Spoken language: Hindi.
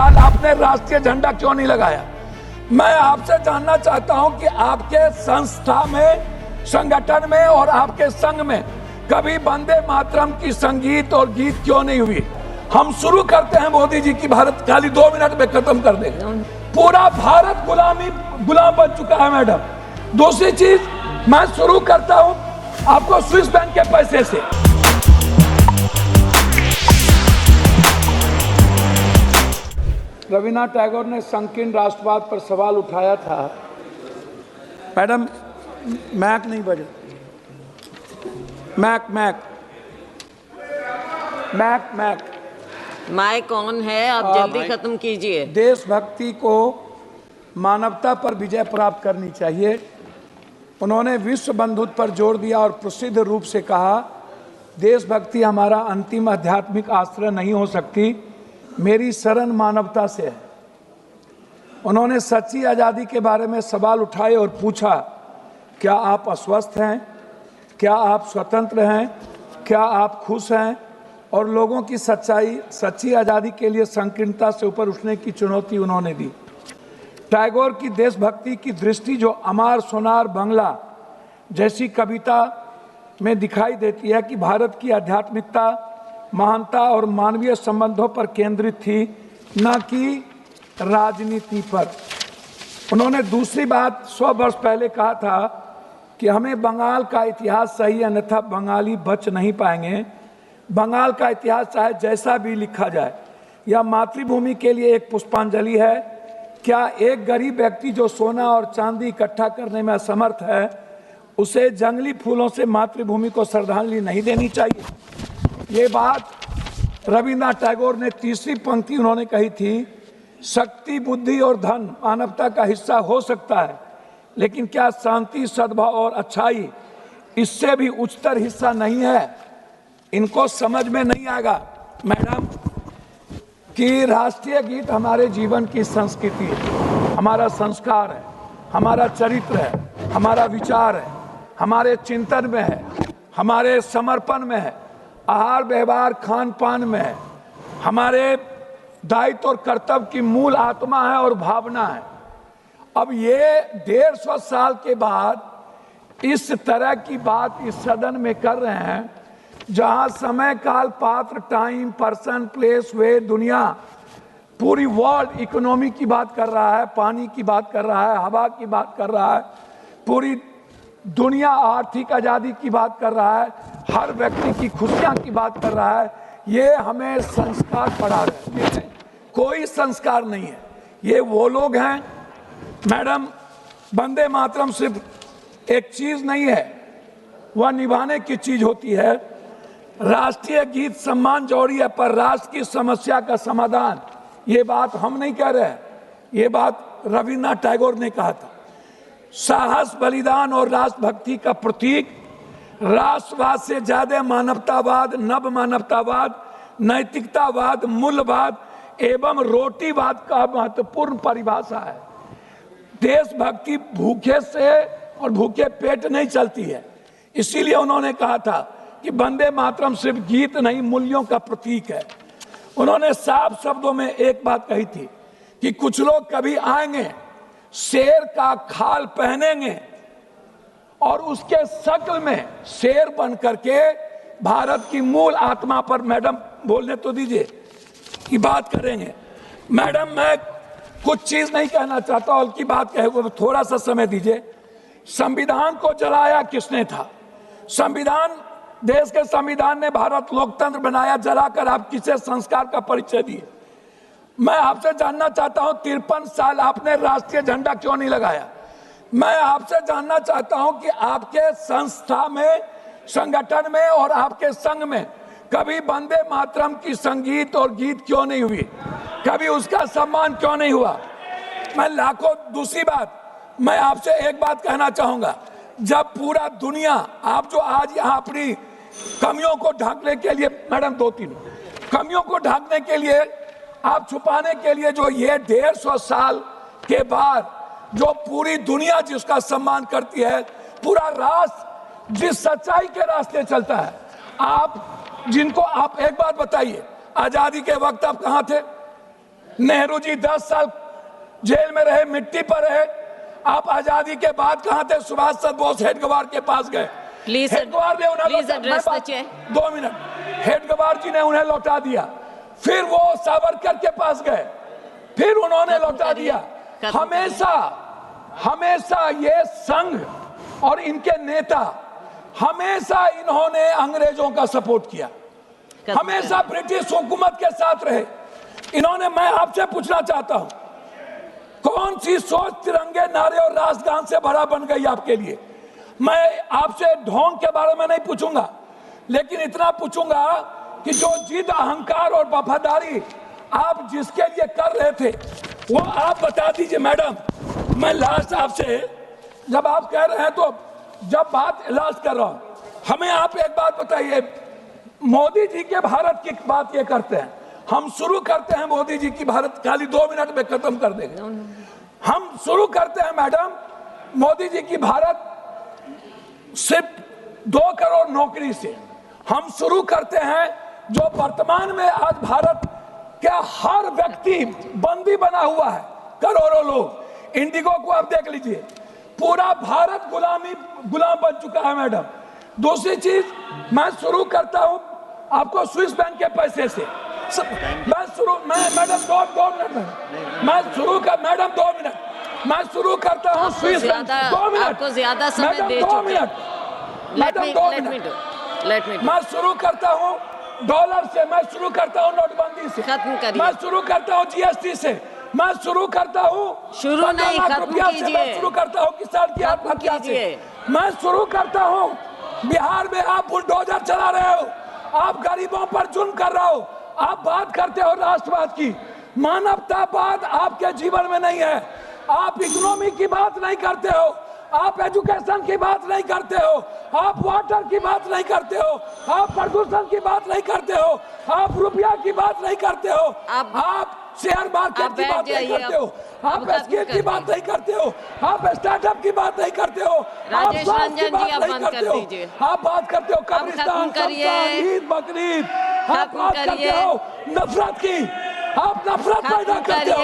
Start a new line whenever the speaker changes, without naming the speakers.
साल आपने राष्ट्रीय झंडा क्यों नहीं लगाया? मैं आपसे जानना चाहता हूं कि आपके संस्था में, संगठन में और आपके संघ में कभी वंदे मातरम की संगीत और गीत क्यों नहीं हुई? हम शुरू करते हैं मोदी जी की भारत, खाली 2 मिनट में खत्म कर देंगे। पूरा भारत गुलाम बन चुका है मैडम। दूसरी चीज, मैं शुरू करता हूं आपको स्विस बैंक के पैसे से। रविन्द्रनाथ टैगोर ने संकीर्ण राष्ट्रवाद पर सवाल उठाया था। मैडम, मैक नहीं बजे, mic mic mic mic
mic on है, आप जल्दी खत्म कीजिए।
देशभक्ति को मानवता पर विजय प्राप्त करनी चाहिए। उन्होंने विश्व बंधुत्व पर जोर दिया और प्रसिद्ध रूप से कहा, देशभक्ति हमारा अंतिम आध्यात्मिक आश्रय नहीं हो सकती, मेरी शरण मानवता से है। उन्होंने सच्ची आज़ादी के बारे में सवाल उठाए और पूछा, क्या आप अस्वस्थ हैं? क्या आप स्वतंत्र हैं? क्या आप खुश हैं? और लोगों की सच्ची आज़ादी के लिए संकीर्णता से ऊपर उठने की चुनौती उन्होंने दी। टैगोर की देशभक्ति की दृष्टि जो अमार सोनार बंगला जैसी कविता में दिखाई देती है कि भारत की आध्यात्मिकता, महानता और मानवीय संबंधों पर केंद्रित थी, न कि राजनीति पर। उन्होंने दूसरी बात 100 वर्ष पहले कहा था कि हमें बंगाल का इतिहास सही, अन्यथा बंगाली बच नहीं पाएंगे। बंगाल का इतिहास चाहे जैसा भी लिखा जाए, यह मातृभूमि के लिए एक पुष्पांजलि है। क्या एक गरीब व्यक्ति जो सोना और चांदी इकट्ठा करने में असमर्थ है, उसे जंगली फूलों से मातृभूमि को श्रद्धांजलि नहीं देनी चाहिए? ये बात रविन्द्रनाथ टैगोर ने तीसरी पंक्ति उन्होंने कही थी, शक्ति, बुद्धि और धन मानवता का हिस्सा हो सकता है, लेकिन क्या शांति, सद्भाव और अच्छाई इससे भी उच्चतर हिस्सा नहीं है? इनको समझ में नहीं आएगा मैडम कि राष्ट्रीय गीत हमारे जीवन की संस्कृति है, हमारा संस्कार है, हमारा चरित्र है, हमारा विचार है, हमारे चिंतन में है, हमारे समर्पण में है, आहार व्यवहार खान पान में है, हमारे दायित्व और कर्तव्य की मूल आत्मा है और भावना है। अब ये 150 साल के बाद इस तरह की बात इस सदन में कर रहे हैं, जहां समय, काल, पात्र, टाइम, पर्सन, प्लेस, वे, दुनिया, पूरी वर्ल्ड इकोनॉमी की बात कर रहा है, पानी की बात कर रहा है, हवा की बात कर रहा है, पूरी दुनिया आर्थिक आज़ादी की बात कर रहा है, हर व्यक्ति की खुशियां की बात कर रहा है। ये हमें संस्कार पढ़ा रहे हैं, कोई संस्कार नहीं है। ये वो लोग हैं मैडम, वंदे मातरम सिर्फ एक चीज नहीं है, वह निभाने की चीज होती है। राष्ट्रीय गीत सम्मान जरूरी है, पर राष्ट्र की समस्या का समाधान, ये बात हम नहीं कह रहे हैं, ये बात रविन्द्रनाथ टैगोर ने कहा था। साहस, बलिदान और राष्ट्रभक्ति का प्रतीक, राष्ट्रवाद से ज्यादा मानवतावाद, नव मानवतावाद, नैतिकतावाद, मूल्यवाद एवं रोटीवाद का महत्वपूर्ण परिभाषा है। देशभक्ति भूखे से और भूखे पेट नहीं चलती है। इसीलिए उन्होंने कहा था कि वंदे मातरम सिर्फ गीत नहीं, मूल्यों का प्रतीक है। उन्होंने साफ शब्दों में एक बात कही थी कि कुछ लोग कभी आएंगे, शेर का खाल पहनेंगे और उसके शक्ल में शेर बन करके भारत की मूल आत्मा पर, मैडम बोलने तो दीजिए, की बात करेंगे। मैडम, मैं कुछ चीज नहीं कहना चाहता, और की बात कहे थोड़ा सा समय दीजिए। संविधान को जलाया किसने था? संविधान, देश के संविधान ने भारत लोकतंत्र बनाया, जलाकर आप किसे संस्कार का परिचय दिए? मैं आपसे जानना चाहता हूं, 53 साल आपने राष्ट्रीय झंडा क्यों नहीं लगाया? मैं आपसे जानना चाहता हूं कि आपके संस्था में, संगठन में और आपके संघ में कभी वंदे मातरम की संगीत और गीत क्यों नहीं हुई? कभी उसका सम्मान क्यों नहीं हुआ? मैं लाखों, दूसरी बात, मैं आपसे एक बात कहना चाहूंगा, जब पूरा दुनिया, आप जो आज यहाँ अपनी कमियों को ढांकने के लिए, मैडम 2-3 कमियों को ढांकने के लिए, आप छुपाने के लिए, जो ये 150 साल के बाद जो पूरी दुनिया जिसका सम्मान करती है, पूरा राष्ट्र जिस सच्चाई के रास्ते चलता है, आप जिनको, आप एक बात बताइए, आजादी के वक्त आप कहां थे? नेहरू जी 10 साल जेल में रहे, मिट्टी पर रहे। आप आजादी के बाद कहां थे? सुभाष चंद्र बोस हेडगेवार के पास गए।
Please,
हेडगेवार ने उन्हें
please address the chair.
2 minute. Hedgewar ji ने उन्हें लौटा दिया, फिर वो सावरकर के पास गए, फिर उन्होंने लौटा दिया। हमेशा ये संघ और इनके नेता हमेशा इन्होंने अंग्रेजों का सपोर्ट किया, हमेशा ब्रिटिश हुकूमत के साथ रहे इन्होंने। मैं आपसे पूछना चाहता हूं, कौन सी सोच तिरंगे नारे और राष्ट्रगान से भरा बन गई आपके लिए? मैं आपसे ढोंग के बारे में नहीं पूछूंगा, लेकिन इतना पूछूंगा कि जो जिद, अहंकार और वफादारी आप जिसके लिए कर रहे थे वो आप बता दीजिए। मैडम, मैं लास्ट आपसे, जब आप कह रहे हैं तो जब बात इलाज कर रहा हूं, हमें आप एक बात बताइए। मोदी जी के भारत की बात ये करते हैं, हम शुरू करते हैं मोदी जी की भारत, खाली 2 मिनट में खत्म कर देंगे। हम शुरू करते हैं मैडम मोदी जी की भारत सिर्फ 2 करोड़ नौकरी से। हम शुरू करते हैं जो वर्तमान में आज भारत का हर व्यक्ति बंदी बना हुआ है, करोड़ों लोग। इंडिगो को आप देख लीजिए, पूरा भारत गुलाम बन चुका है मैडम। दूसरी चीज, मैं शुरू करता हूं आपको स्विस बैंक के पैसे से। मैडम 2 मिनट में मैं शुरू कर, मैडम 2 मिनट मैं शुरू करता हूं स्विस बैंक। 2 मिनट,
आपको ज्यादा समय दे चुके।
2 मिनट मैडम, 2 मिनट मैं शुरू करता हूं डॉलर से, मैं शुरू करता हूं नोटबंदी से,
खत्म करिए।
मैं शुरू करता हूं जीएसटी से, मैं शुरू करता हूं
शुरू नहीं, खत्म कीजिए।
मैं शुरू करता हूं किसान की आत्महत्या से, मैं शुरू करता हूं बिहार में आप बुलडोजर चला रहे हो, आप गरीबों पर जुल्म कर रहे हो, आप बात करते हो राष्ट्रवाद की, मानवतावाद आपके जीवन में नहीं है। आप इकोनॉमी की बात नहीं करते हो, आप एजुकेशन की बात नहीं करते हो, आप वाटर की बात नहीं करते हो, आप प्रदूषण की बात नहीं करते हो, आप रुपया की बात नहीं करते हो, आप शेयर मार्केट की बात नहीं करते हो, आप स्किल की बात नहीं करते हो, आप स्टार्टअप की बात नहीं करते हो, आप स्वास्थ्य की बात नहीं करते हो, आप बात करते हो कब्रिस्तान, ईद, बकरीद, आप बात करते हो नफरत की, आप नफरत पैदा करते हो।